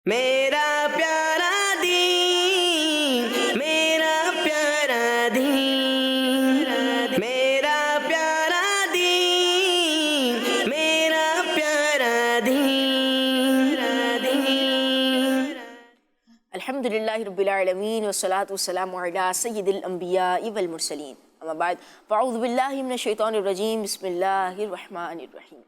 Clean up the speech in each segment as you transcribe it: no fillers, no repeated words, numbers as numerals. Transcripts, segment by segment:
میرا پیارا دین، میرا پیارا دین، میرا پیارا دین، میرا پیارا دین۔ الحمدللہ رب العالمین والصلاة والسلام علی سید الانبیاء والمرسلین، اما بعد فاعوذ باللہ من الشیطان الرجیم، بسم اللہ الرحمن الرحیم۔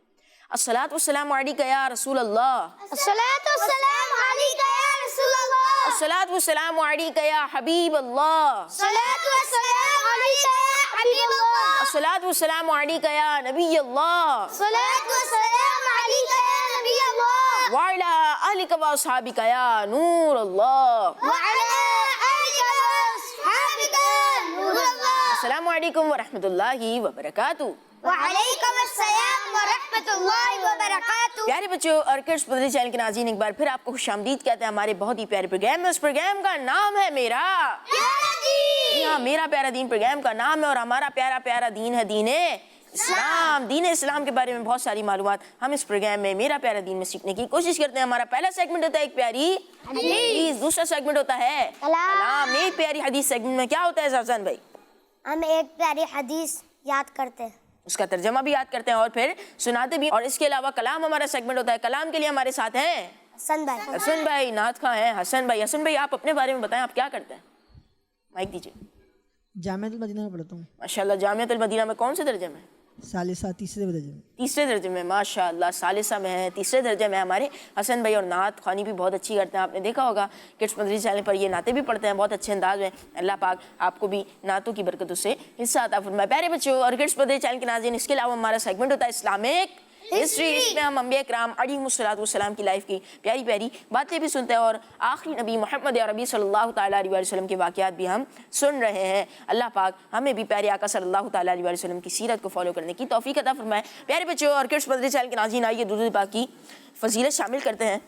الصلاة والسلام علیک یا رسول اللہ، الصلاة والسلام عليك يا رسول الله، الصلاة والسلام علیک یا حبیب اللہ، الصلاة والسلام عليك يا حبيب الله، الصلاة والسلام علیک یا نبی اللہ، الصلاة والسلام عليك يا نبي الله، وعلی آلک واصحابک یا نور اللہ۔ وعلى آلك وأصحابك يا نور الله۔ السلام علیکم ورحمۃ اللہ وبرکاتہ۔ وعلیکم السلام ورحمۃ اللہ وبرکاتہ۔ پیارے بچوں اور کرس مدنی چینل کے ناظرین، ایک بار پھر آپ کو خوش آمدید کہتے ہیں ہمارے بہت ہی پیارے پروگرام میں۔ اس پروگرام کا نام ہے میرا پیارا دین۔ ہاں، میرا پیارا دین پروگرام کا نام ہے، اور ہمارا پیارا پیارا دین ہے دین اسلام۔ دین اسلام کے بارے میں بہت ساری معلومات ہم اس پروگرام میں میرا پیارا دین میں سیکھنے کی کوشش کرتے ہیں۔ ہمارا پہلا سیگمنٹ ہوتا ہے ایک پیاری حدیث، دوسرا سیگمنٹ ہوتا ہے کلام۔ ایک پیاری حدیث سیگمنٹ میں کیا ہوتا ہے زفزان بھائی؟ ہم ایک پیاری حدیث یاد کرتے ہیں، اس کا ترجمہ بھی یاد کرتے ہیں اور پھر سناتے بھی۔ اور اس کے علاوہ کلام ہمارا سیگمنٹ ہوتا ہے۔ کلام کے لیے ہمارے ساتھ ہیں حسن بھائی۔ حسن بھائی، نعت خواں ہیں حسن بھائی۔ حسن بھائی، آپ اپنے بارے میں بتائیں، آپ کیا کرتے ہیں؟ مائک دیجیے۔ جامعۃ المدینہ میں پڑھتا ہوں، ماشاءاللہ، جامعۃ المدینہ میں کون سے درجے میں؟ ثالثہ تیسرے درجے میں۔ تیسرے درجے میں، ماشاءاللہ، ثالثہ میں ہے، تیسرے درجے میں ہمارے حسن بھائی۔ اور نعت خوانی بھی بہت اچھی کرتے ہیں، آپ نے دیکھا ہوگا کڈس مدنی چینل پر یہ نعتیں بھی پڑھتے ہیں بہت اچھے انداز میں۔ اللہ پاک آپ کو بھی نعتوں کی برکتوں سے حصہ عطا فرمائے۔ پیارے بچوں اور کڈس مدنی چینل کے ناظرین، اس کے علاوہ ہمارا سیگمنٹ ہوتا ہے اسلامک ہسٹری۔ اس میں ہم انبیاء کرام علیہم الصلوۃ والسلام کی لائف کی پیاری پیاری باتیں بھی سنتے ہیں، اور آخری نبی محمد عربی صلی اللہ تعالیٰ علیہ وسلم کے واقعات بھی ہم سن رہے ہیں۔ اللہ پاک ہمیں بھی پیارے آقا صلی اللہ تعالیٰ علیہ وسلم کی سیرت کو فالو کرنے کی توفیق عطا فرمائے۔ پیارے بچوں اور کڈس مدنی چینل کے ناظرین، آئیے درود پاک کی فضیلت شامل کرتے ہیں۔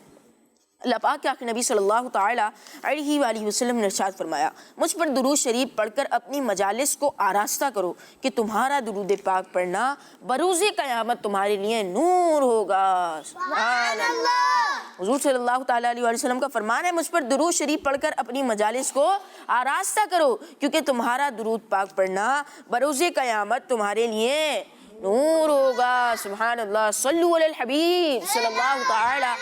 اللہ پاک کے آخری نبی صلی اللہ تعالیٰ علیہ وآلہ وسلم نے ارشاد فرمایا، مجھ پر درود شریف پڑھ کر اپنی مجالس کو آراستہ کرو کہ تمہارا درود پاک پڑھنا بروز قیامت تمہارے لیے نور ہوگا۔ سبحان اللہ۔ حضور صلی اللہ تعالیٰ علیہ وآلہ وسلم کا فرمان ہے، مجھ پر درود شریف پڑھ کر اپنی مجالس کو آراستہ کرو کیونکہ تمہارا درود پاک پڑھنا بروز قیامت تمہارے لیے نور ہوگا۔ سبحان اللہ۔ صلو علی الحبیب صلی اللہ تعالیٰ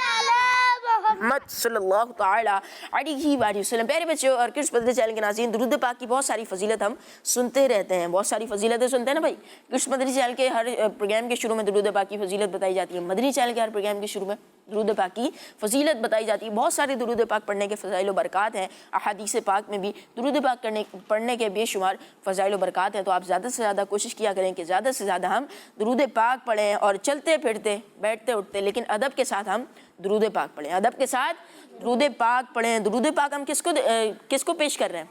محمد صلی اللہ تعالیٰ علیہ وآلہ وسلم۔ پیارے بچوں اور کڈس مدنی چینل کے ناظرین، درود پاک کی بہت ساری فضیلت ہم سنتے رہتے ہیں، بہت ساری فضیلتیں سنتے ہیں نا بھائی۔ کڈس مدنی چینل کے ہر پروگرام کے شروع میں درود پاک کی فضیلت بتائی جاتی ہے، مدنی چینل کے ہر پروگرام کے شروع میں درود پاک کی فضیلت بتائی جاتی ہے۔ بہت سارے درود پاک پڑھنے کے فضائل و برکات ہیں، احادیث پاک میں بھی درود پاک پڑھنے کے بے شمار فضائل و برکات ہیں۔ تو آپ زیادہ سے زیادہ کوشش کیا کریں کہ زیادہ سے زیادہ ہم درود پاک پڑھیں، اور چلتے پھرتے بیٹھتے اٹھتے لیکن ادب کے ساتھ ہم درود پاک پڑھیں، ادب کے ساتھ درود پاک پڑھیں۔ درود پاک ہم کس کو پیش کر رہے ہیں؟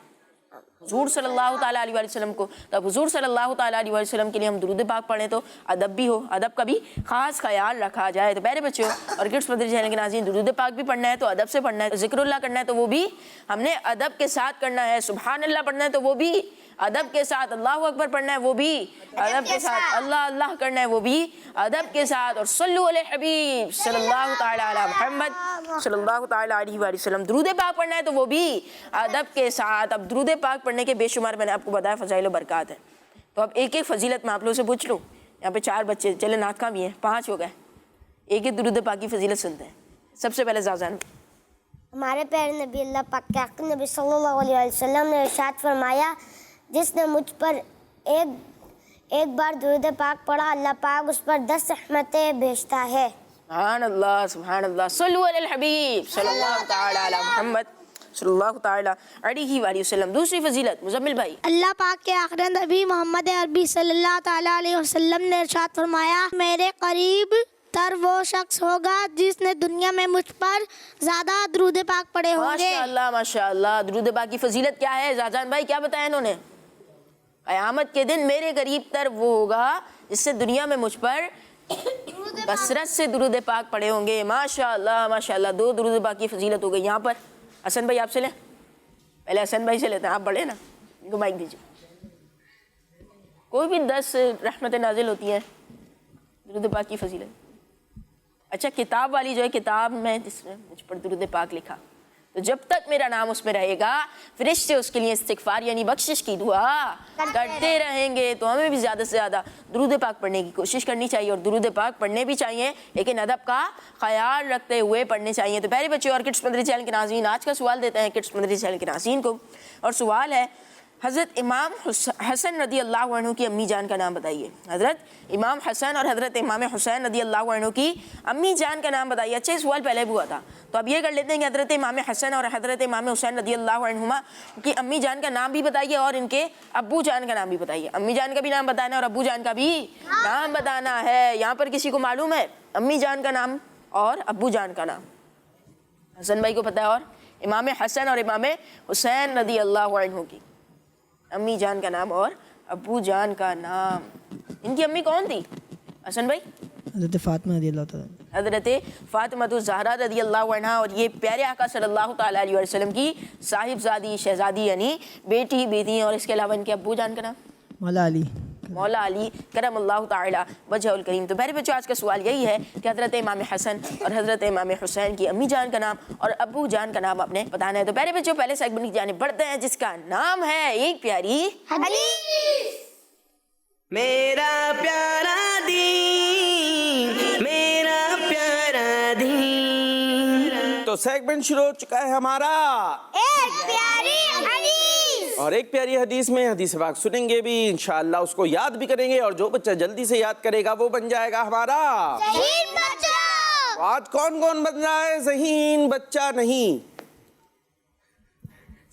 حضور صلی اللہ تعالیٰ علیہ وسلم کو۔ تو اب حضور صلی اللہ تعالیٰ علیہ وسلم کے لیے ہم درود پاک پڑھیں تو ادب بھی ہو، ادب کا بھی خاص خیال رکھا جائے۔ تو پیارے بچوں اور کڈس مدنی چینل کے ناظرین، درود پاک بھی پڑھنا ہے تو ادب سے پڑھنا ہے، ذکر اللہ کرنا ہے تو وہ بھی ہم نے ادب کے ساتھ کرنا ہے، سبحان اللہ پڑھنا ہے تو وہ بھی ادب کے ساتھ، اللہ اکبر پڑھنا ہے وہ بھی ادب کے ساتھ، اللہ اللہ کرنا ہے وہ بھی ادب کے ساتھ، اور صلو علی الحبیب صلی اللہ تعالیٰ علی محمد صلی اللہ تعالیٰ علیہ وآلہ وسلم، درود پاک پڑھنا ہے تو وہ بھی ادب کے ساتھ۔ اب درود پاک پڑھنے کے بے شمار میں نے آپ کو بتایا فضائل و برکات ہیں، تو اب ایک ایک فضیلت میں آپ لوگوں سے پوچھ لوں۔ یہاں پہ 4 بچے، چلے نعت خواں بھی ہیں، 5 ہو گئے، ایک ایک درود پاک کی فضیلت سنتے ہیں۔ سب سے پہلے زازان۔ ہمارے پیارے نبی اللہ پاک کے آقا نبی صلی اللہ علیہ وسلم نے ارشاد فرمایا، جس نے مجھ پر ایک بار درود پاک پڑھا، اللہ پاک اس پر 10 رحمتیں بھیجتا ہے۔ سبحان اللہ، سبحان اللہ۔ صلو علی الحبیب صلی اللہ تعالیٰ علی محمد صلی اللہ تعالیٰ علیہ وآلہ وسلم۔ دوسری فضیلت مزمل بھائی۔ اللہ پاک کے آخری نبی محمد عربی صلی اللہ تعالیٰ علیہ وسلم نے ارشاد فرمایا، میرے قریب تر وہ شخص ہوگا جس نے دنیا میں مجھ پر زیادہ درود پاک پڑھے ہوں گے۔ ماشاءاللہ ماشاءاللہ۔ درود پاک کی فضیلت کیا ہے زازان بھائی، کیا بتایا انہوں نے؟ قیامت کے دن میرے قریب تر وہ ہوگا جس سے دنیا میں مجھ پر کثرت سے درود پاک پڑھے ہوں گے۔ ماشاءاللہ ماشاءاللہ۔ 2 درود پاک کی فضیلت ہو گئی۔ یہاں پر حسن بھائی آپ سے لیں، پہلے حسن بھائی سے لیتے ہیں، آپ بڑھے نا، ان کو مائک دیجیے۔ کوئی بھی 10 رحمتیں نازل ہوتی ہیں، درود پاک کی فضیلت اچھا کتاب والی جو ہے کتاب میں جس نے مجھ پر درود پاک لکھا تو جب تک میرا نام اس میں رہے گا فرشتے اس کے لیے استغفار یعنی بخشش کی دعا کرتے رہیں گے. تو ہمیں بھی زیادہ سے زیادہ درود پاک پڑھنے کی کوشش کرنی چاہیے اور درود پاک پڑھنے بھی چاہیے لیکن ادب کا خیال رکھتے ہوئے پڑھنے چاہیے. تو پیارے بچے اور کڈس مدری چینل کے ناظرین آج کا سوال دیتے ہیں کڈس مدری چینل کے ناظرین کو اور سوال ہے حضرت امام حسن رضی اللہ عنہ کی امی جان کا نام بتائیے. حضرت امام حسن اور حضرت امام حسین رضی اللہ عنہ کی امی جان کا نام بتائیے. اچھا سوال پہلے بھی ہوا تھا تو اب یہ کر لیتے ہیں کہ حضرت امام حسن اور حضرت امام حسین رضی اللہ عنہما کی امی جان کا نام بھی بتائیے اور ان کے ابو جان کا نام بھی بتائیے. امی جان کا بھی نام بتانا ہے اور ابو جان کا بھی نام بتانا ہے. یہاں پر کسی کو معلوم ہے امی جان کا نام اور ابو جان کا نام؟ حسن بھائی کو پتہ ہے. اور امام حسن اور امام حسین رضی اللہ عنہ کی امی جان کا نام اور ابو جان کا نام. ان کی امی کون تھی حسن بھائی؟ حضرت فاطمہ رضی اللہ تعالیٰ. حضرت فاطمہ الزہرا رضی اللہ عنہا. اور یہ پیارے آقا صلی اللہ تعالیٰ علیہ وسلم کی صاحبزادی شہزادی یعنی بیٹی. اور اس کے علاوہ ان کے ابو جان کا نام مولا علی کرم اللہ تعالیٰ وجہ الکریم. تو میرے بچوں آج کا سوال یہی ہے کہ حضرت امام حسن اور حضرت امام حسین کی امی جان کا نام اور ابو جان کا نام آپ نے بتانا ہے. تو میرے بچوں پہلے سیگمنٹ کی جانب بڑھتے ہیں جس کا نام ہے ایک پیاری حدیث. میرا پیارا دین میرا پیارا دین. تو سیگمنٹ شروع ہو چکا ہے ہمارا ایک پیاری حدیث. اور ایک پیاری حدیث میں حدیث پاک سنیں گے بھی انشاءاللہ اس کو یاد بھی کریں گے اور جو بچہ جلدی سے یاد کرے گا وہ بن جائے گا ہمارا ذہین بچہ. آج کون کون بن رہا ہے ذہین بچہ نہیں؟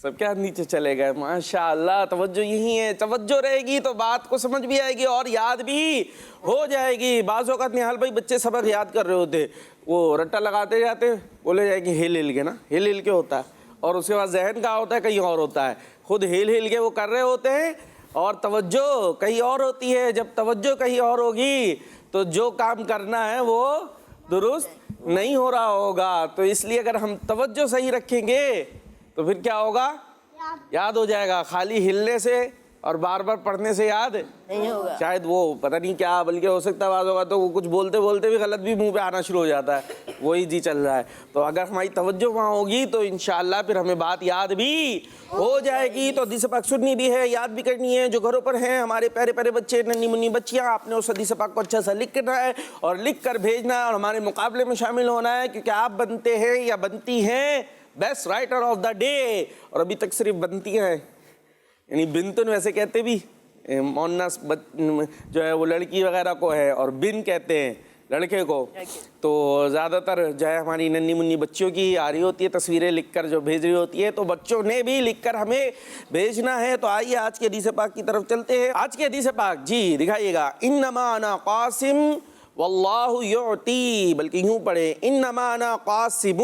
سب کیا نیچے چلے گئے ماشاءاللہ. توجہ یہی ہے توجہ رہے گی تو بات کو سمجھ بھی آئے گی اور یاد بھی ہو جائے گی. بعض اوقات نہال بھائی بچے سبق یاد کر رہے ہوتے وہ رٹا لگاتے جاتے بولے جائے کہ ہل ہل کے نا ہل ہل کے ہوتا ہے اور اس کے بعد ذہن کہاں ہوتا ہے کہیں اور ہوتا ہے. خود ہل ہل کے وہ کر رہے ہوتے ہیں اور توجہ کہیں اور ہوتی ہے. جب توجہ کہیں اور ہوگی تو جو کام کرنا ہے وہ درست نہیں ہو رہا ہوگا. تو اس لیے اگر ہم توجہ صحیح رکھیں گے تو پھر کیا ہوگا یاد ہو جائے گا. خالی ہلنے سے اور بار بار پڑھنے سے یاد نہیں ہوگا. شاید وہ پتہ نہیں کیا بلکہ ہو سکتا ہے بعض ہوگا تو وہ کچھ بولتے بولتے بھی غلط بھی منہ پہ آنا شروع ہو جاتا ہے. وہی جی چل رہا ہے. تو اگر ہماری توجہ وہاں ہوگی تو انشاءاللہ پھر ہمیں بات یاد بھی ہو جائے گی. تو حدیث پاک سننی بھی ہے یاد بھی کرنی ہے. جو گھروں پر ہیں ہمارے پیارے پیارے بچے ننھی منی بچیاں آپ نے اس حدیث پاک کو اچھا سا لکھنا ہے اور لکھ کر بھیجنا ہے اور ہمارے مقابلے میں شامل ہونا ہے کیونکہ آپ بنتے ہیں یا بنتی ہیں best writer of the day. اور ابھی تک صرف بنتی ہیں یعنی بنتن ویسے کہتے بھی مونس جو ہے وہ لڑکی وغیرہ کو ہے اور بن کہتے ہیں لڑکے کو. تو زیادہ تر جو ہے ہماری ننھی منی بچیوں کی آ رہی ہوتی ہے تصویریں لکھ کر جو بھیج رہی ہوتی ہے تو بچوں نے بھی لکھ کر ہمیں بھیجنا ہے. تو آئیے آج کے حدیث پاک کی طرف چلتے ہیں. آج کے حدیث پاک جی دکھائیے گا. انما انا قاسم واللہ یعطی بلکہ یوں پڑھے انما انا قاسم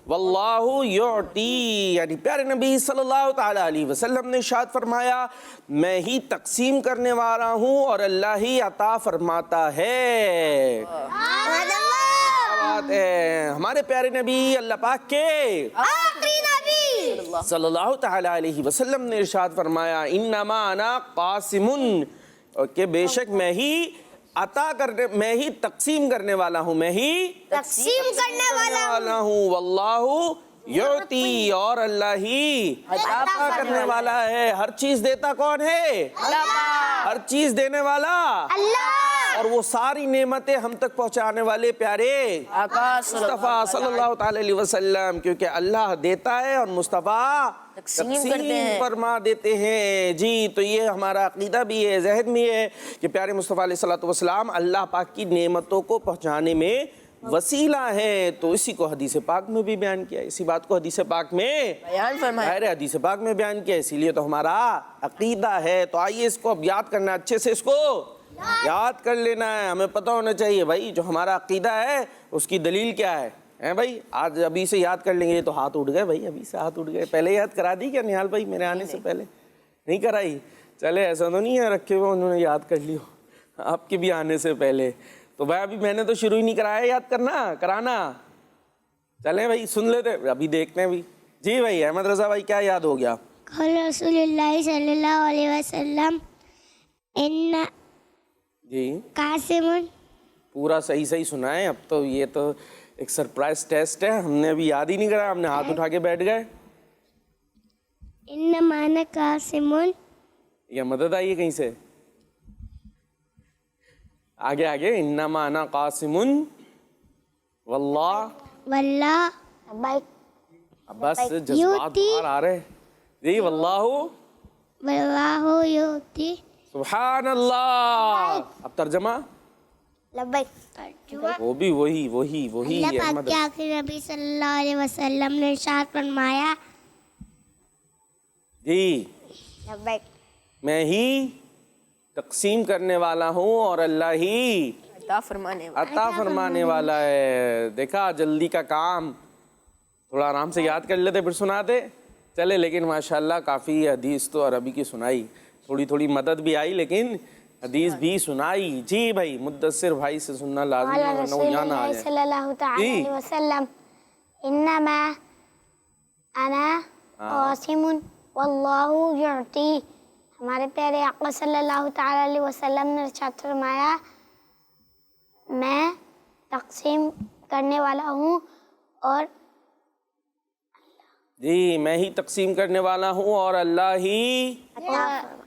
واللہ یعطی. یعنی پیارے نبی صلی اللہ تعالیٰ علیہ وسلم نے ارشاد فرمایا میں ہی تقسیم کرنے والا ہوں اور اللہ ہی عطا فرماتا ہے. بات ہے ہمارے پیارے نبی اللہ پاک کے آخری نبی صلی اللہ تعالیٰ علیہ وسلم نے ارشاد فرمایا انما انا قاسم کہ بے شک میں ہی عطا کرنے میں ہی تقسیم کرنے والا ہوں میں ہی تقسیم کرنے والا ہوں واللہ یعطی اور اللہ ہی عطا کرنے والا ہے. ہر چیز دیتا کون ہے؟ ہر چیز دینے والا اللہ. اور وہ ساری نعمتیں ہم تک پہنچانے والے پیارے آقا مصطفیٰ صلی اللہ تعالی علیہ وسلم کیونکہ اللہ دیتا ہے اور مصطفیٰ تقسیم فرما دیتے ہیں. جی تو یہ ہمارا عقیدہ بھی ہے ذہن بھی ہے کہ پیارے مصطفیٰ علیہ الصلوۃ والسلام اللہ پاک کی نعمتوں کو پہنچانے میں وسیلہ ہے. تو اسی کو حدیث پاک میں بھی بیان کیا اسی بات کو حدیث پاک میں بیان فرمایا حدیث پاک میں بیان کیا اسی لیے تو ہمارا عقیدہ ہے. تو آئیے اس کو اب یاد کرنا اچھے سے اس کو یاد کر لینا ہے. ہمیں پتہ ہونا چاہیے بھائی جو ہمارا عقیدہ ہے اس کی دلیل کیا ہے بھائی. آج ابھی سے یاد کر لیں گے تو ہاتھ اٹھ گئے بھائی ابھی سے ہاتھ اٹھ گئے. پہلے یاد کرا دی کیا نہال بھائی میرے آنے سے پہلے نہیں کرائی؟ چلے ایسا تو نہیں ہے رکھے ہوئے انہوں نے یاد کر لیو آپ کے بھی آنے سے پہلے. تو بھائی ابھی میں نے تو شروع ہی نہیں کرایا یاد کرانا. چلیں بھائی سن لیتے ابھی دیکھتے ہیں بھی. جی بھائی احمد رضا بھائی کیا یاد ہو گیا؟ قال رسول اللہ صلی اللہ علیہ وسلم ان جی قاسم پورا صحیح صحیح سنائیں. اب تو یہ تو ایک سرپرائز ٹیسٹ ہے, ہم نے ابھی یاد ہی نہیں کرا, ہم نے ہاتھ اٹھا کے بیٹھ گئے. انما انا قاسم. یا مدد آئی ہے کہیں سے؟ آگے آگے. انما انا قاسم واللہ. واللہ. بس جذبات باہر آ رہے. جی واللہ. واللہ یؤتی. سبحان اللہ. اب ترجمہ. لبیک. وہ بھی وہی اللہ پاک کے آخری نبی صلی اللہ علیہ وسلم نے ارشاد فرمایا. جی لبیک. میں ہی تقسیم کرنے والا ہوں اور اللہ ہی عطا فرمانے والا. عطا فرمانے والا ہے. دیکھا جلدی کا کام, تھوڑا آرام سے یاد کر لیتے پھر سناتے چلے. لیکن ماشاءاللہ کافی حدیث تو عربی کی سنائی, تھوڑی تھوڑی مدد بھی آئی لیکن حدیث بھی سنائی. جی بھائی مدثر بھائی سے سننا لازمی ہے ورنہ وہ یہاں نہ آ صلی اللہ تعالی علیہ وسلم. انما انا قاسم واللہ یعطی. ہمارے پیارے آقا صلی اللہ تعالی علیہ وسلم نے ارشاد فرمایا میں تقسیم کرنے والا ہوں اور جی میں ہی تقسیم کرنے والا ہوں اور اللہ ہی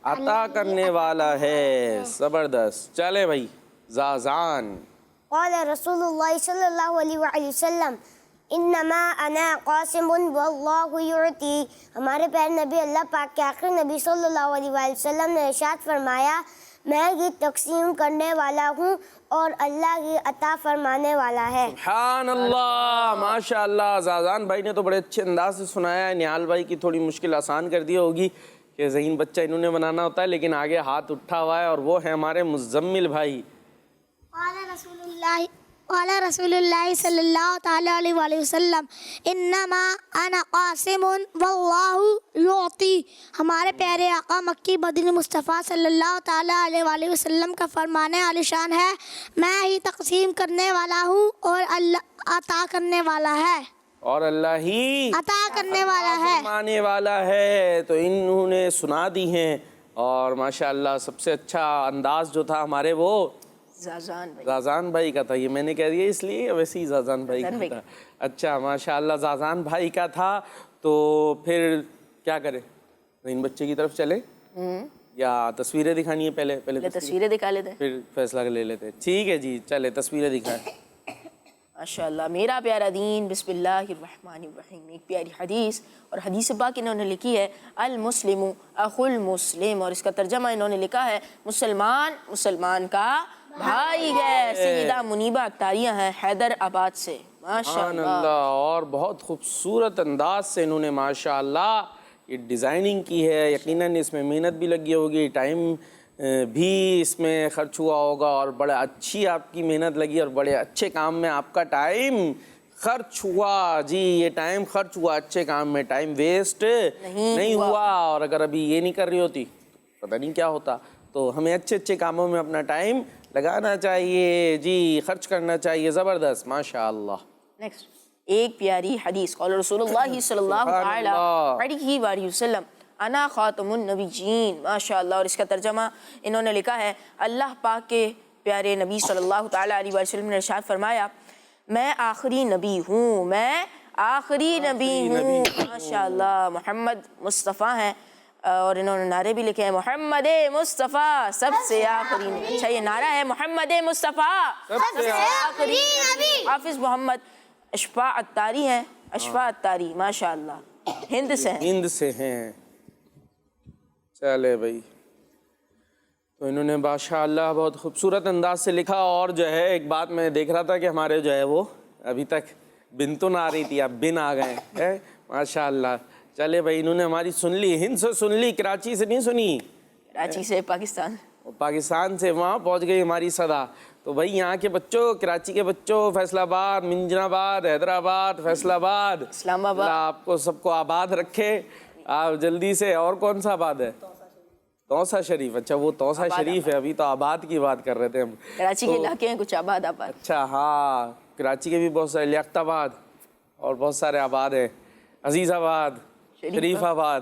عطا کرنے والا ہے. زبردست. چلے بھائی زازان. قال رسول اللہ صلی اللہ علیہ وآلہ وسلم انما انا قاسم واللہ یعطی. ہمارے پیارے نبی اللہ پاک کے آخری نبی صلی اللہ علیہ وآلہ وسلم نے ارشاد فرمایا میں ہی تقسیم کرنے والا ہوں اور اللہ ہی عطا فرمانے والا ہے. سبحان اللہ. ماشاء اللہ. زازان بھائی نے تو بڑے اچھے انداز سے سنایا ہے. نہال بھائی کی تھوڑی مشکل آسان کر دی ہوگی کہ ذہین بچہ انہوں نے بنانا ہوتا ہے, لیکن آگے ہاتھ اٹھا ہوا ہے اور وہ ہے ہمارے مزمل بھائی. قال رسول اللہ صلی اللہ تعالی علیہ وآلہ وسلم انما انا قاسم واللہ یعطی. ہمارے پیارے آقا مکی مدنی مصطفیٰ صلی اللہ تعالی علیہ وآلہ وسلم کا فرمان عالی شان ہے میں ہی تقسیم کرنے والا ہوں اور اللہ عطا کرنے والا ہے. اور اللہ ہی عطا کرنے والا ہے. فرمانے والا ہے. تو انہوں نے سنا دی ہیں اور ماشاءاللہ سب سے اچھا انداز جو تھا ہمارے وہ زازان بھائی کا تھا. یہ میں نے کہہ دیا اس لیے, ویسے ہی زازان بھائی کا تھا. اچھا ماشاءاللہ زازان بھائی کا تھا. تو پھر کیا کریں, ان بچے کی طرف چلے یا تصویریں دکھانی ہے؟ پہلے تصویریں دکھا لیتے ہیں, پھر فیصلہ لے لیتے ہیں. ٹھیک ہے جی چلے تصویریں دکھائیں. ماشاءاللہ. میرا پیارا دین. بسم اللہ الرحمن الرحیم. ایک پیاری حدیث, اور حدیث پاک انہوں نے لکھی ہے المسلم اخو المسلم, اور اس کا ترجمہ انہوں نے لکھا ہے مسلمان مسلمان کا بھائی ہے. سیدہ منیبہ اختاریہ ہیں حیدر آباد سے. سبحان اللہ. اور بہت خوبصورت انداز سے انہوں نے ماشاءاللہ یہ ڈیزائننگ کی ہے. یقیناً اس میں محنت بھی لگی ہوگی, ٹائم بھی اس میں خرچ ہوا ہوگا, اور بڑا اچھی آپ کی محنت لگی اور بڑے اچھے کام میں آپ کا ٹائم خرچ ہوا. جی یہ ٹائم خرچ ہوا اچھے کام میں, ٹائم ویسٹ نہیں ہوا. اور اگر ابھی یہ نہیں کر رہی ہوتی پتہ نہیں کیا ہوتا. تو ہمیں اچھے اچھے کاموں میں اپنا ٹائم لگانا چاہیے, جی خرچ کرنا چاہیے. زبردست ماشاءاللہ. نیکسٹ ایک پیاری حدیث. قال رسول اللہ صلی اللہ علیہ وآلہ وسلم انا خاتم النبیین. ماشاءاللہ. اور اس کا ترجمہ انہوں نے لکھا ہے اللہ پاک کے پیارے نبی صلی اللہ تعالیٰ علیہ وسلم نے ارشاد فرمایا میں آخری نبی ہوں, میں آخری نبی ہوں. ماشاءاللہ. محمد مصطفیٰ ہیں, اور انہوں نے نعرے بھی لکھے ہیں محمد مصطفیٰ سب سے آخری نبی. اچھا یہ نعرہ ہے محمد مصطفیٰ سب سے آخری نبی. حافظ محمد اشفاء اتاری ہیں. اشفاء اتاری ماشاءاللہ ہند سے ہیں. چلے بھائی. تو انہوں نے ماشاءاللہ بہت خوبصورت انداز سے لکھا. اور جو ہے ایک بات میں دیکھ رہا تھا کہ ہمارے جو ہے وہ ابھی تک بن تو نہ آ رہی تھی, اب بن آ گئے ہیں ماشاءاللہ. چلے بھائی انہوں نے ہماری سن لی, ہند سے سن لی, کراچی سے نہیں سنی, کراچی سے پاکستان سے وہاں پہنچ گئی ہماری صدا. تو بھائی یہاں کے بچوں, کراچی کے بچوں, فیصل آباد, منجن آباد, حیدرآباد, فیصل آباد, اسلام آباد, اللہ آپ کو سب کو آباد رکھے. آپ جلدی سے. اور کون سا آباد ہے؟ توسا شریف. اچھا وہ توسا شریف ہے, ابھی تو آباد کی بات کر رہے تھے ہم. کراچی کے علاقے ہیں کچھ آباد. اچھا ہاں کراچی کے بھی بہت سارے, لیاقت آباد اور بہت سارے آباد ہیں, عزیز آباد, شریف آباد,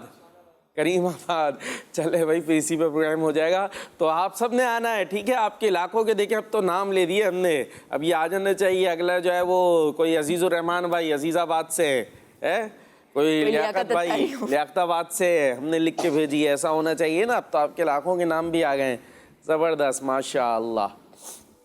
کریم آباد. چلے بھائی پھر اسی پہ پروگرام ہو جائے گا. تو آپ سب نے آنا ہے, ٹھیک ہے, آپ کے علاقوں کے دیکھیں اب تو نام لے دیے ہم نے, اب یہ آ جانا چاہیے. اگلا جو ہے وہ کوئی عزیز الرحمان بھائی عزیز آباد سے ہے, کوئی لیاقت بھائی لیاقت آباد سے, ہم نے لکھ کے بھیجی ہے, ایسا ہونا چاہیے نا. اب تو آپ کے علاقوں کے نام بھی آ گئے ہیں, زبردست ماشاء اللہ.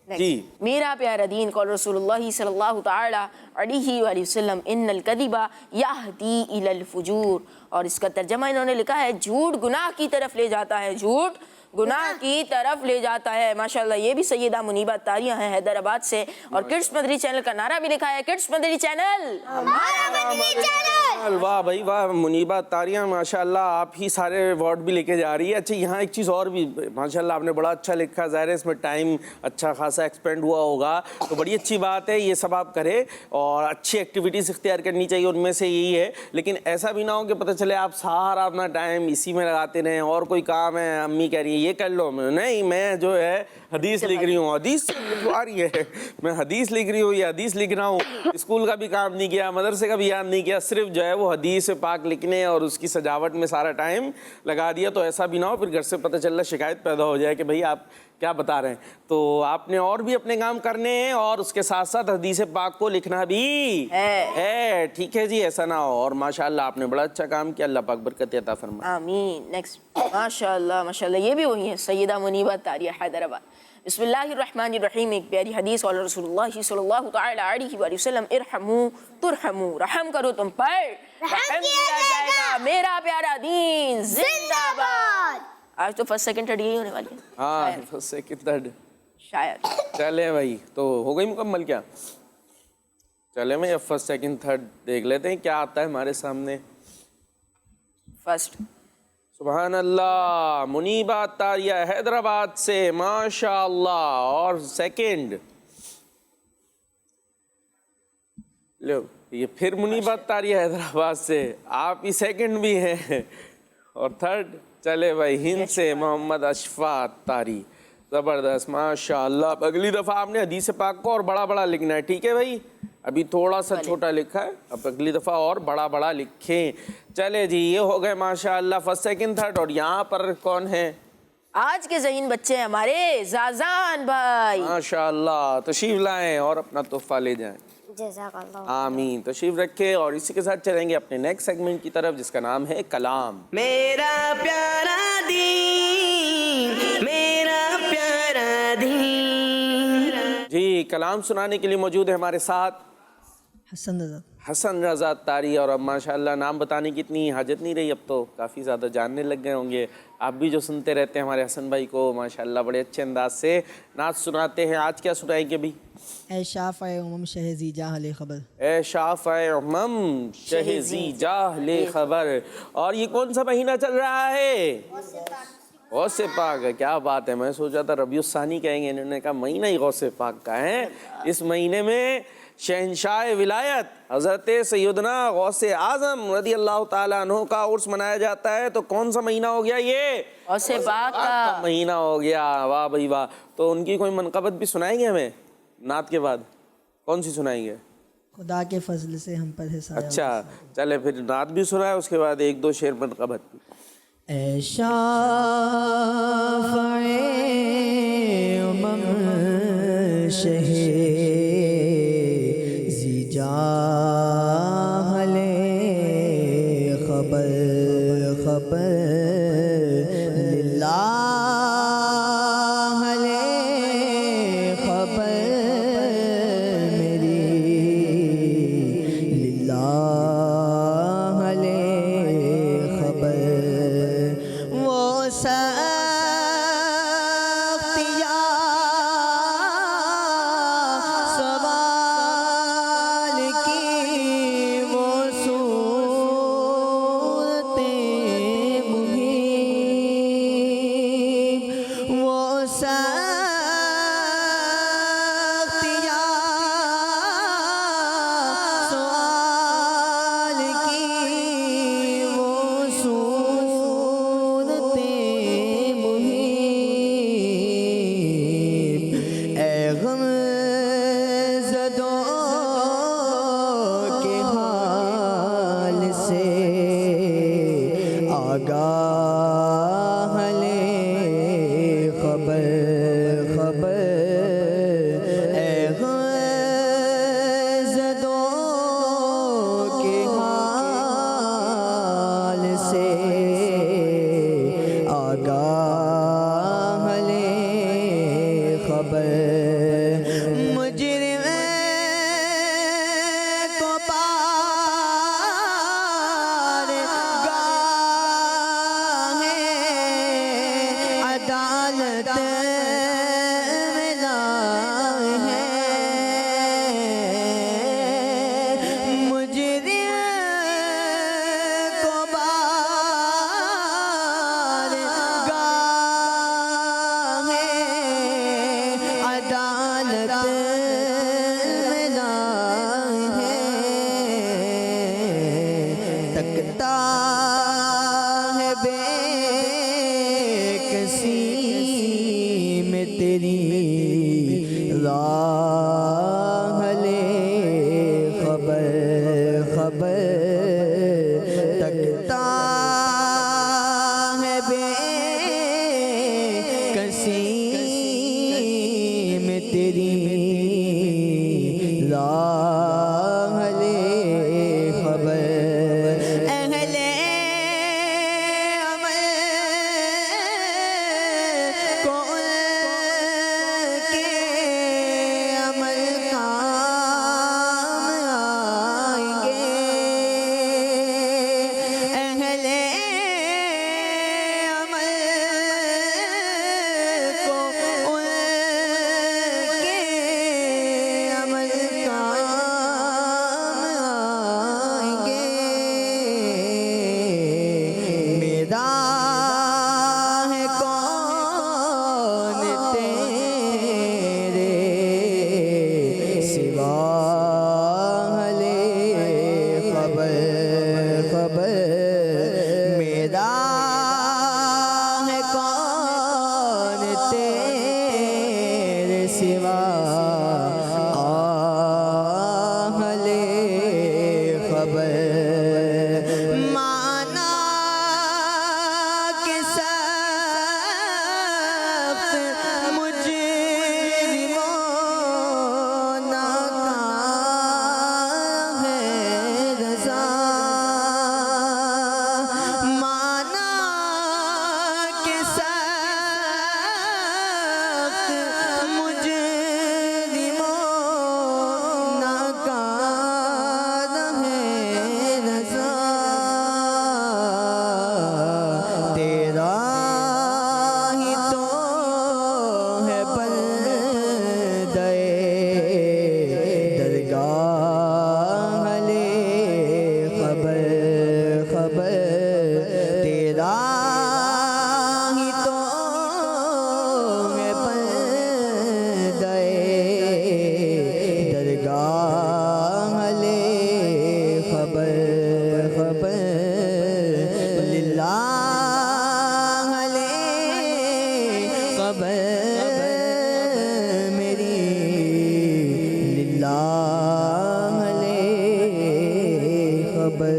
جی میرا پیارا دین قول رسول اللہ صلی اللہ تعالی علیہ وآلہ وسلم ان الکذب یہدی الی الفجور, اور اس کا ترجمہ انہوں نے لکھا ہے جھوٹ گناہ کی طرف لے جاتا ہے, جھوٹ گناہ کی طرف لے جاتا ہے. ماشاءاللہ یہ بھی سیدہ منیبہ طاریہ ہیں حیدرآباد سے, اور کڈس مدری چینل کا نعرہ بھی لکھا ہے, کڈس مدری چینل ہمارا مدری چینل. واہ بھائی واہ, منیبہ طاریہ ماشاءاللہ آپ ہی سارے ایوارڈ بھی لے کے جا رہی ہے. اچھا یہاں ایک چیز اور بھی ماشاءاللہ آپ نے بڑا اچھا لکھا, ظاہر ہے اس میں ٹائم اچھا خاصا ایکسپینڈ ہوا ہوگا, تو بڑی اچھی بات ہے, یہ سب آپ کریں اور اچھی ایکٹیویٹیز اختیار کرنی چاہیے, ان میں سے یہی ہے. لیکن ایسا بھی نہ ہو کہ پتہ چلے آپ سارا اپنا ٹائم اسی میں لگاتے رہیں, اور کوئی کام ہے امی کہہ رہی ہیں یہ کر لو, نہیں میں جو ہے حدیث لکھ رہی ہوں, حدیث آ رہی ہے, میں حدیث لکھ رہی ہوں, یہ حدیث لکھ رہا ہوں. اسکول کا بھی کام نہیں کیا, مدرسے کا بھی یاد نہیں کیا, صرف جو ہے وہ حدیث پاک لکھنے اور اس کی سجاوٹ میں سارا ٹائم لگا دیا. تو ایسا بھی نہ ہو پھر گھر سے پتہ چل رہا شکایت پیدا ہو جائے کہ بھئی آپ کیا بتا رہے ہیں. تو آپ نے اور بھی اپنے کام کرنے ہیں اور اس کے ساتھ ساتھ حدیث پاک کو لکھنا بھی ہے, ٹھیک ہے جی, ایسا نہ ہو. اور ماشاءاللہ آپ نے بڑا اچھا کام کیا, اللہ پاک برکت عطا فرمائے. آمین. نیکسٹ ماشاءاللہ ماشاءاللہ یہ بھی وہی ہیں سیدہ منیبہ طاریہ حیدرآباد. بسم اللہ الرحمن الرحیم. ایک پیاری حدیث اور رسول اللہ صلی اللہ تعالی علیہ وآلہ وسلم ارحموا ترحموا, رحم کرو تم پر رحم کیا جائے گا. میرا پیارا دین زندہ باد. آج تو فرسٹ سیکنڈ تھرڈ یہی ہونے والی ہے. ہاں فرسٹ سیکنڈ تھرڈ شاید. چلے بھائی تو ہو گئی مکمل کیا, چلے میں اب فرسٹ سیکنڈ تھرڈ دیکھ لیتے ہیں کیا آتا ہے ہمارے سامنے. فرسٹ سبحان اللہ, منیبہ طاریہ حیدرآباد سے ماشاء اللہ. اور سیکنڈ لو, یہ پھر منیبہ طاریہ حیدرآباد سے, آپ ہی سیکنڈ بھی ہیں. اور تھرڈ چلے بھائی ہند سے محمد اشفاق طاری, زبردست ماشاء اللہ. اب اگلی دفعہ آپ نے حدیث پاک کو اور بڑا بڑا لکھنا ہے, ٹھیک ہے بھائی, ابھی تھوڑا سا چھوٹا لکھا ہے, اب اگلی دفعہ اور بڑا بڑا لکھیں. چلے جی یہ ہو گئے ماشاء اللہ فرسٹ سیکنڈ تھرڈ. اور یہاں پر کون ہے آج کے ذہین بچے ہمارے زازان بھائی, ماشاء اللہ, تشریف لائیں اور اپنا تحفہ لے جائیں. جزاک اللہ. آمین, تشریف رکھیں. اور اسی کے ساتھ چلیں گے اپنے نیکسٹ سیگمنٹ کی طرف جس کا نام ہے کلام. میرا پیارا دین, میرا پیارا دین. جی کلام سنانے کے لیے موجود ہے ہمارے ساتھ حسن رضا. حسن رضا طاری. اور اب ماشاءاللہ نام بتانے کی اتنی حاجت نہیں رہی, اب تو کافی زیادہ جاننے لگ گئے ہوں گے. آپ بھی جو سنتے رہتے ہیں ہمارے حسن بھائی کو ماشاءاللہ بڑے اچھے انداز سے نعت سناتے ہیں. آج کیا سنائیں گے بھی؟ اے شافع امم شہزی جاہل خبر. اے شافع امم شہزی جاہل خبر. اور یہ کون سا مہینہ چل رہا ہے؟ غوث پاک ہے. کیا بات ہے, میں سوچا تھا ربیع الثانی کہیں گے, انہوں نے کہا مہینہ ہی غوث پاک کا ہے. اس مہینے میں شہنشاہ ولایت حضرت سیدنا غوث اعظم رضی اللہ تعالیٰ عنہ کا عرس منایا جاتا ہے. تو کون سا مہینہ ہو گیا یہ؟ غوث پاک کا مہینہ ہو گیا. واہ بھائی واہ. تو ان کی کوئی منقبت بھی سنائیں گے ہمیں نعت کے بعد؟ کون سی سنائیں گے؟ خدا کے فضل سے ہم پر ہے سایہ. اچھا چلے پھر نعت بھی سنائے, اس کے بعد ایک دو شعر منقبت بھی. اے شافع امم شہزی جاہل خبر خبر للہ خبر میری للہ خبر. وہ سوال کی وہ صورت مہیم, وہ سوال کی وہ صورت مہیم. اے غم زدوں کے حال سے آگاہ تکتا ہے بے کسی میں تیری راہ لے خبر خبر تکتا ہے بے کسی میں تیری راہ لے خبر اہل عمل کو کے عمل کام آئیں گے اہل عمل کو کے عمل کام آئیں گے میرا ہے کون تیرے سوا لے خبر خبر میرا ہے کون تیرے سوا لے خبر مانا کہ سخت مجرموں ناکام ہے رضا مانا کہ سخت مجرموں ناکام ہے رضا تیرا ہی تو ہے پردہ درگاہ لے خبر خبر تیرا ہی تو ہے پردہ درگاہ لے خبر خبر للہ لے خبر میری للہ لے خبر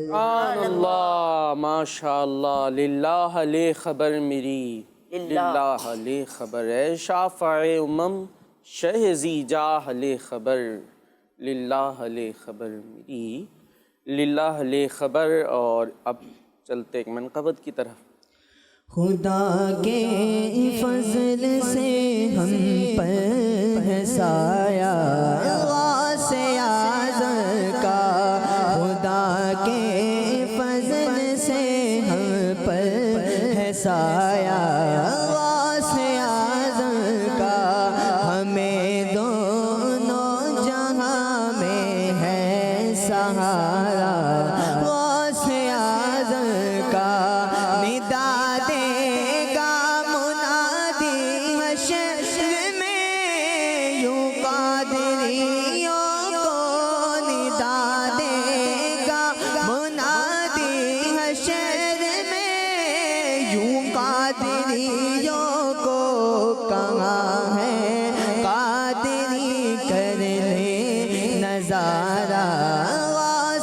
سبحان اللہ ماشاء اللہ للہ لے خبر میری للہ لے خبر ہے شافع امم شہزی جاہ لے خبر للہ لے خبر میری للہ لے خبر اور اب چلتے ایک منقبت کی طرف خدا کے فضل سے ہم پر ہے سایہ غوث اعظم کا خدا کے فضل سے ہم پر ہے سایہ غوث اعظم کا ہمیں دونوں جہاں میں ہے سہارا غوث اعظم کا ندا دے گا منادی حشر میں یوں قادریوں کو ندا دے گا منادی حشر میں یوں قادریوں کو کہاں ہے قادری کر لے نظارہ غوث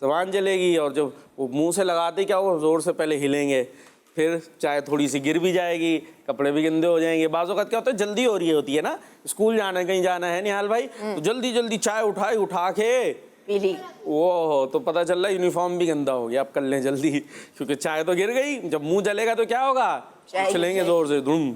زبان جلے گی اور جب وہ منہ سے لگاتے کیا وہ زور سے پہلے ہلیں گے، پھر چائے تھوڑی سی گر بھی جائے گی، کپڑے بھی گندے ہو جائیں گے. بعض اوقات کیا ہوتا ہے جلدی ہو رہی ہوتی ہے نا، اسکول جانا ہے کہیں جانا ہے نہال بھائی، تو جلدی جلدی چائے اٹھا کے پیلی. وہ تو پتہ چل رہا ہے یونیفارم بھی گندا ہو گیا. اب کر لیں جلدی کیونکہ چائے تو گر گئی. جب منہ جلے گا تو کیا ہوگا، اچھلیں گے زور سے دھم.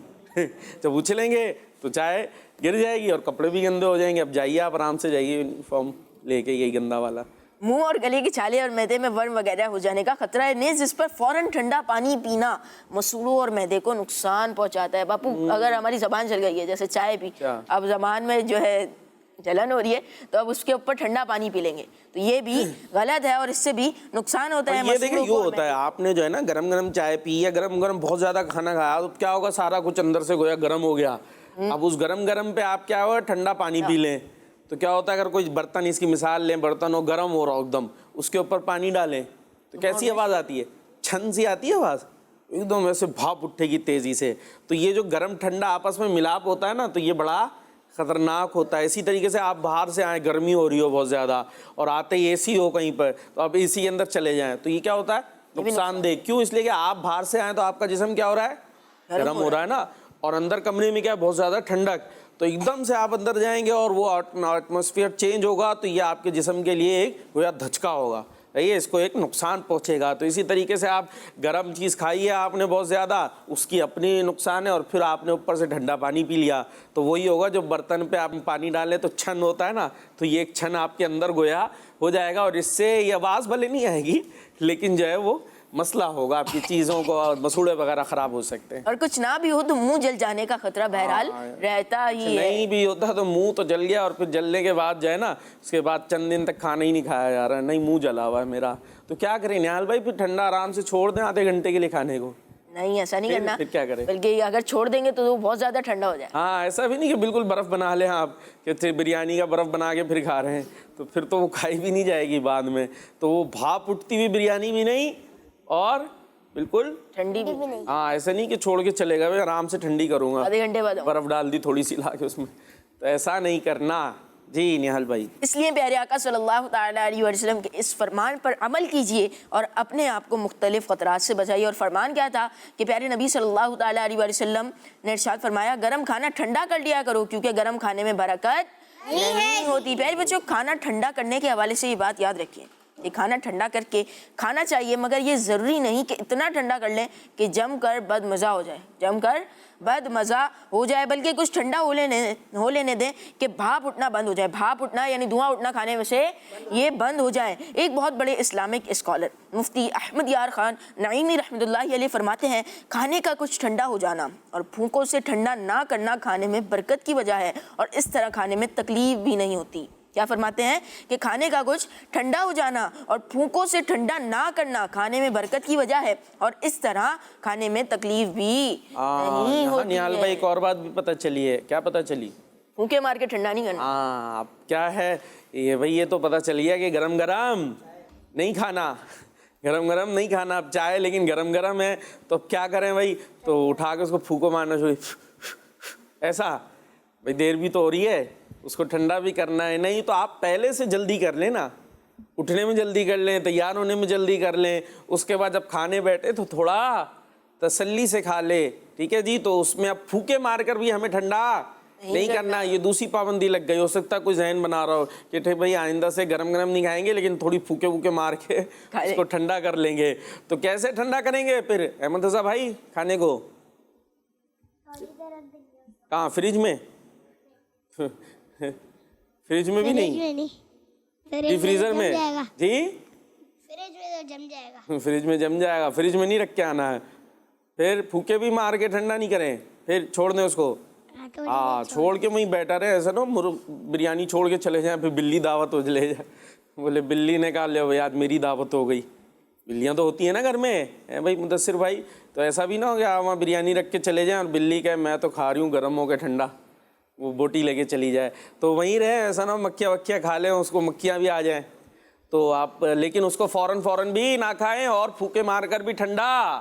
جب اچھلیں گے تو چائے گر جائے گی اور کپڑے بھی گندے ہو جائیں گے. اب جائیے آپ آرام سے جائیے یونیفارم لے کے یہی گندا والا. منہ اور گلے کی چھالے اور معدے میں ورم وغیرہ ہو جانے کا خطرہ ہے نیز، جس پر فوراً ٹھنڈا پانی پینا مسوڑوں اور معدے کو نقصان پہنچاتا ہے. باپو اگر ہماری زبان جل گئی ہے جیسے چائے پی، اب زبان میں جو ہے جلن ہو رہی ہے تو اب اس کے اوپر ٹھنڈا پانی پی لیں گے تو یہ بھی غلط ہے اور اس سے بھی نقصان ہوتا ہے. یہ دیکھیں یوں ہوتا ہے، آپ نے جو ہے نا گرم گرم چائے پی یا گرم گرم بہت زیادہ کھانا کھایا تو کیا ہوگا، سارا کچھ اندر سے گویا گرم ہو گیا. اب اس گرم گرم پہ آپ کیا ہوا ٹھنڈا پانی پی لیں تو کیا ہوتا ہے، اگر کوئی برتن اس کی مثال لیں، برتن ہو گرم ہو رہا ایک دم، اس کے اوپر پانی ڈالیں تو کیسی آواز آتی ہے، چھن سی آتی ہے آواز، ایک دم ایسے بھاپ اٹھے گی تیزی سے. تو یہ جو گرم ٹھنڈا آپس میں ملاپ ہوتا ہے نا تو یہ بڑا خطرناک ہوتا ہے. اسی طریقے سے آپ باہر سے آئیں، گرمی ہو رہی ہو بہت زیادہ اور آتے ہی اے سی ہو کہیں پر تو آپ اے سی کے اندر چلے جائیں تو یہ کیا ہوتا ہے، نقصان دہ. کیوں؟ اس لیے کہ آپ باہر سے آئیں تو آپ کا جسم کیا ہو رہا ہے، گرم ہو رہا ہے نا، اور اندر کمرے میں کیا بہت زیادہ ٹھنڈک. تو ایک دم سے آپ اندر جائیں گے اور وہ ایٹماسفیئر چینج ہوگا تو یہ آپ کے جسم کے لیے ایک گویا دھچکا ہوگا، یہ اس کو ایک نقصان پہنچے گا. تو اسی طریقے سے آپ گرم چیز کھائی ہے آپ نے بہت زیادہ، اس کی اپنی نقصان ہے، اور پھر آپ نے اوپر سے ٹھنڈا پانی پی لیا تو وہی ہوگا جو برتن پہ آپ پانی ڈالیں تو چھن ہوتا ہے نا، تو یہ ایک چھن آپ کے اندر گویا ہو جائے گا اور اس سے یہ آواز بھلے نہیں آئے گی لیکن جو ہے وہ مسئلہ ہوگا، آپ کی چیزوں کو اور مسوڑے وغیرہ خراب ہو سکتے ہیں. اور کچھ نہ بھی ہو تو منہ جل جانے کا خطرہ بہرحال رہتا ہی ہے. نہیں بھی ہوتا تو منہ تو جل گیا اور پھر جلنے کے بعد جو ہے نا اس کے بعد چند دن تک کھانا ہی نہیں کھایا جا رہا ہے، نہیں منہ جلا ہوا ہے میرا، تو کیا کریں نہال بھائی، پھر ٹھنڈا آرام سے چھوڑ دیں آدھے گھنٹے کے لیے کھانے کو. نہیں ایسا نہیں کرنا، پھر کیا کریں، بلکہ اگر چھوڑ دیں گے تو وہ بہت زیادہ ٹھنڈا ہو جائے. ہاں ایسا بھی نہیں کہ بالکل برف بنا لیں آپ کہ بریانی کا برف بنا کے پھر کھا رہے ہیں تو پھر تو وہ کھائی بھی نہیں جائے گی بعد میں. تو وہ بھاپ اٹھتی ہوئی بریانی بھی نہیں اور بالکل ٹھنڈی بھی نہیں. ہاں ایسا نہیں کہ چھوڑ کے چلے گا آرام سے ٹھنڈی کروں گا، آدھے گھنٹے بعد برف ڈال دی تھوڑی سی لا کے اس میں، تو ایسا نہیں کرنا. جی نہال بھائی، اس لیے پیارے آقا صلی اللہ تعالیٰ علیہ وسلم کے اس فرمان پر عمل کیجئے اور اپنے آپ کو مختلف خطرات سے بچائیے. اور فرمان کیا تھا کہ پیارے نبی صلی اللہ تعالیٰ علیہ وسلم نے ارشاد فرمایا گرم کھانا ٹھنڈا کر لیا کرو کیونکہ گرم کھانے میں برکت نہیں ہوتی. پیارے بچوں، کھانا ٹھنڈا کرنے کے حوالے سے یہ بات یاد رکھیں کہ کھانا ٹھنڈا کر کے کھانا چاہیے، مگر یہ ضروری نہیں کہ اتنا ٹھنڈا کر لیں کہ جم کر بد مزہ ہو جائے، بلکہ کچھ ٹھنڈا ہو لینے دیں کہ بھاپ اٹھنا بند ہو جائے. بھاپ اٹھنا یعنی دھواں اٹھنا کھانے میں سے یہ بند ہو جائے. ایک بہت بڑے اسلامک اسکالر مفتی احمد یار خان نعیمی رحمۃ اللہ علیہ فرماتے ہیں کھانے کا کچھ ٹھنڈا ہو جانا اور پھونکوں سے ٹھنڈا نہ کرنا کھانے میں برکت کی وجہ ہے اور اس طرح کھانے میں تکلیف بھی نہیں ہوتی. کیا فرماتے ہیں کہ کھانے کا کچھ ٹھنڈا ہو جانا اور پھونکوں سے ٹھنڈا نہ کرنا کھانے میں برکت کی وجہ ہے اور اس طرح کھانے میں تکلیف بھی نہیں ہوتی. نہال بھائی ایک اور بات بھی پتہ چلی ہے، کیا پتہ چلی؟ پھونکے مار کے ٹھنڈا نہیں کرنا. ہاں اب کیا ہے یہ بھائی، یہ تو پتہ چلی ہے کہ گرم گرم نہیں کھانا، گرم گرم نہیں کھانا. اب چائے لیکن گرم گرم ہے تو کیا کریں بھائی، تو اٹھا کے اس کو پھونکو مارنا شروع، ایسا بھائی دیر بھی تو ہو رہی ہے، اس کو ٹھنڈا بھی کرنا ہے. نہیں تو آپ پہلے سے جلدی کر لیں نا، اٹھنے میں جلدی کر لیں، تیار ہونے میں جلدی کر لیں. اس کے بعد جب کھانے بیٹھے تو تھوڑا تسلی سے کھا لے، ٹھیک ہے جی. تو اس میں اب پھونکے مار کر بھی ہمیں ٹھنڈا نہیں کرنا. یہ دوسری پابندی لگ گئی. ہو سکتا ہے کوئی ذہن بنا رہا ہو کہ ٹھیک بھائی آئندہ سے گرم گرم نہیں کھائیں گے لیکن تھوڑی پھونکے مار کے اس کو ٹھنڈا کر لیں گے. تو کیسے ٹھنڈا کریں گے پھر احمد رضا بھائی کھانے کو؟ کہاں، فریج میں؟ فریج میں بھی نہیں جی، فریزر میں جی، فریج میں جم جائے گا. فریج میں نہیں رکھ کے آنا ہے. پھر پھونکے بھی مار کے ٹھنڈا نہیں کریں، پھر چھوڑ دیں اس کو. ہاں چھوڑ کے وہیں بیٹھا رہے، ایسا نا بریانی چھوڑ کے چلے جائیں پھر بلی دعوت ہو لے جائے. بولے بلی نے کہا لے بھائی آج میری دعوت ہو گئی. بلیاں تو ہوتی ہیں نا گھر میں بھائی مدثر بھائی، تو ایسا بھی نہ ہو کہ آپ وہاں بریانی رکھ کے چلے جائیں اور بلی کہے میں تو کھا رہی ہوں گرم ہو کے ٹھنڈا، وہ بوٹی لے کے چلی جائے. تو وہیں رہے، ایسا نہ مکھیاں وکھیاں کھا لیں، اس کو مکھیاں بھی آ جائیں تو آپ، لیکن اس کو فوراً بھی نہ کھائیں اور پھونکے مار کر بھی ٹھنڈا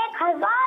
1000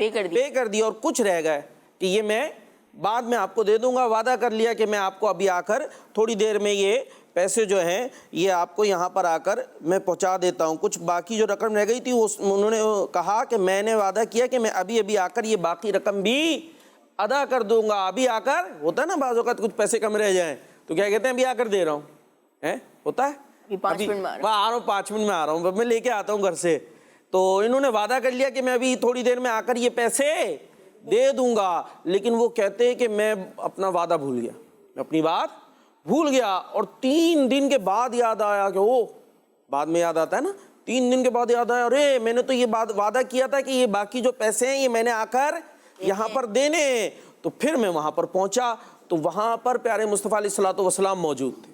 پے کر دی اور کچھ رہ گئے کہ یہ میں بعد میں آپ کو دے دوں گا. وعدہ کر لیا کہ میں آپ کو ابھی آ کر تھوڑی دیر میں یہ پیسے جو ہیں یہ آپ کو یہاں پر آ کر میں پہنچا دیتا ہوں. کچھ باقی جو رقم رہ گئی تھی انہوں نے کہا کہ میں نے وعدہ کیا کہ میں ابھی آ کر یہ باقی رقم بھی ادا کر دوں گا. ابھی آ کر ہوتا ہے نا بعض اوقات کچھ پیسے کم رہ جائیں تو کیا کہتے ہیں ابھی آ کر دے رہا ہوں, ہوتا ہے ابھی 5 منٹ میں آ رہا ہوں, 5 منٹ میں آ رہا ہوں, میں لے کے آتا ہوں گھر سے. تو انہوں نے وعدہ کر لیا کہ میں ابھی تھوڑی دیر میں آ کر یہ پیسے دے دوں گا, لیکن وہ کہتے ہیں کہ میں اپنا وعدہ بھول گیا, میں اپنی بات بھول گیا. اور 3 دن کے بعد یاد آیا کہ بعد میں یاد آتا ہے نا, 3 دن کے بعد یاد آیا ارے میں نے تو یہ وعدہ کیا تھا کہ یہ باقی جو پیسے ہیں یہ میں نے آ کر یہاں پر دینے. تو پھر میں وہاں پر پہنچا تو وہاں پر پیارے مصطفیٰ علیہ الصلوۃ والسلام موجود تھے.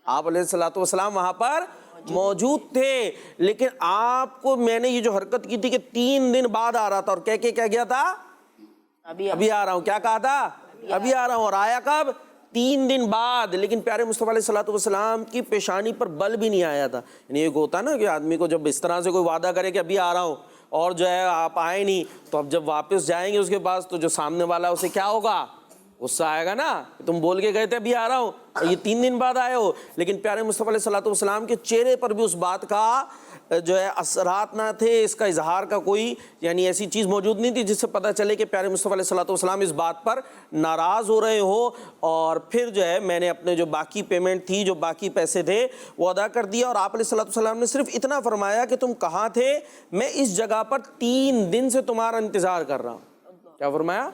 آپ علیہ الصلوۃ والسلام وہاں پر موجود تھے, لیکن آپ کو میں نے یہ جو حرکت کی تھی کہ 3 دن بعد آ رہا تھا اور کہہ کے کیا گیا تھا ابھی آ رہا ہوں. کیا کہا تھا ابھی آ رہا ہوں, اور آیا کب 3 دن بعد. لیکن پیارے مصطفیٰ علیہ الصلوۃ والسلام کی پیشانی پر بل بھی نہیں آیا تھا. یعنی ایک ہوتا نا کہ آدمی کو جب اس طرح سے کوئی وعدہ کرے کہ ابھی آ رہا ہوں اور جو ہے آپ آئے نہیں, تو اب جب واپس جائیں گے اس کے پاس تو جو سامنے والا اسے کیا ہوگا, غصہ آئے گا نا, تم بول کے گئے تھے ابھی آ رہا ہوں اور یہ 3 دن بعد آئے ہو. لیکن پیارے مصطفیٰ علیہ الصلوۃ والسلام کے چہرے پر بھی اس بات کا جو ہے اثرات نہ تھے, اس کا اظہار کا کوئی یعنی ایسی چیز موجود نہیں تھی جس سے پتہ چلے کہ پیارے مصطفیٰ علیہ الصلوۃ والسلام اس بات پر ناراض ہو رہے ہو. اور پھر جو ہے میں نے اپنے جو باقی پیمنٹ تھی, جو باقی پیسے تھے وہ ادا کر دیا. اور آپ علیہ الصلوۃ والسلام نے صرف اتنا فرمایا کہ تم کہاں تھے, میں اس جگہ پر 3 دن سے تمہارا انتظار کر رہا ہوں. کیا فرمایا,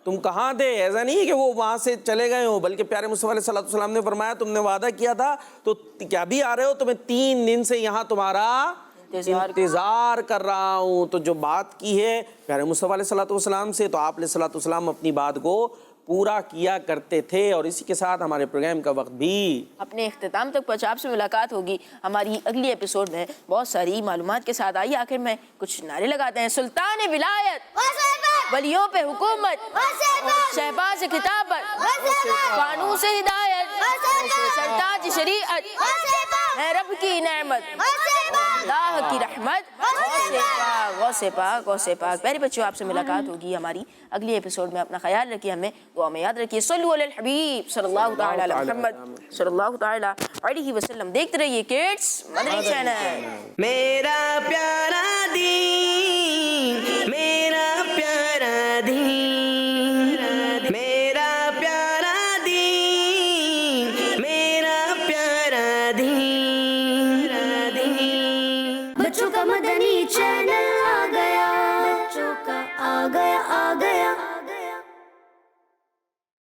تم کہاں تھے. ایسا نہیں ہے کہ وہ وہاں سے چلے گئے ہوں, بلکہ پیارے مصطفیٰ علیہ الصلوۃ والسلام نے فرمایا تم نے وعدہ کیا تھا تو کیا بھی آ رہے ہو, تو میں 3 دن سے یہاں تمہارا انتظار کر رہا ہوں. تو جو بات کی ہے پیارے مصطفیٰ علیہ الصلوۃ والسلام سے, تو آپ علیہ الصلوۃ والسلام اپنی بات کو پورا کیا کرتے تھے. اور اسی کے ساتھ ہمارے پروگرام کا وقت بھی اپنے اختتام تک پہنچا. آپ سے ملاقات ہوگی ہماری اگلی ایپیسوڈ میں بہت ساری معلومات کے ساتھ. آئیے آخر میں کچھ نعرے لگاتے ہیں. سلطان ولایت, ولیوں پہ حکومت, شہباز کتابت, فانوس ہدایت, سرتاج شریعت, ہے رب کی نعمت, اللہ کی رحمت, غوث پاک, غوث پاک. پیارے بچوں, آپ سے ملاقات ہوگی ہماری اگلی ایپیسوڈ میں. اپنا خیال رکھیے, ہمیں دعا میں یاد رکھیے. صلو علی الحبیب صلی اللہ تعالی علی محمد صلی اللہ تعالی علیہ وسلم. دیکھتے رہیے کڈس مدنی چینل. میرا پیارا دین, میرا پیارا دین, میرا پیارا دین, میرا پیارا دین. بچوں کا مدنی چینل آ گیا, بچوں کا آ گیا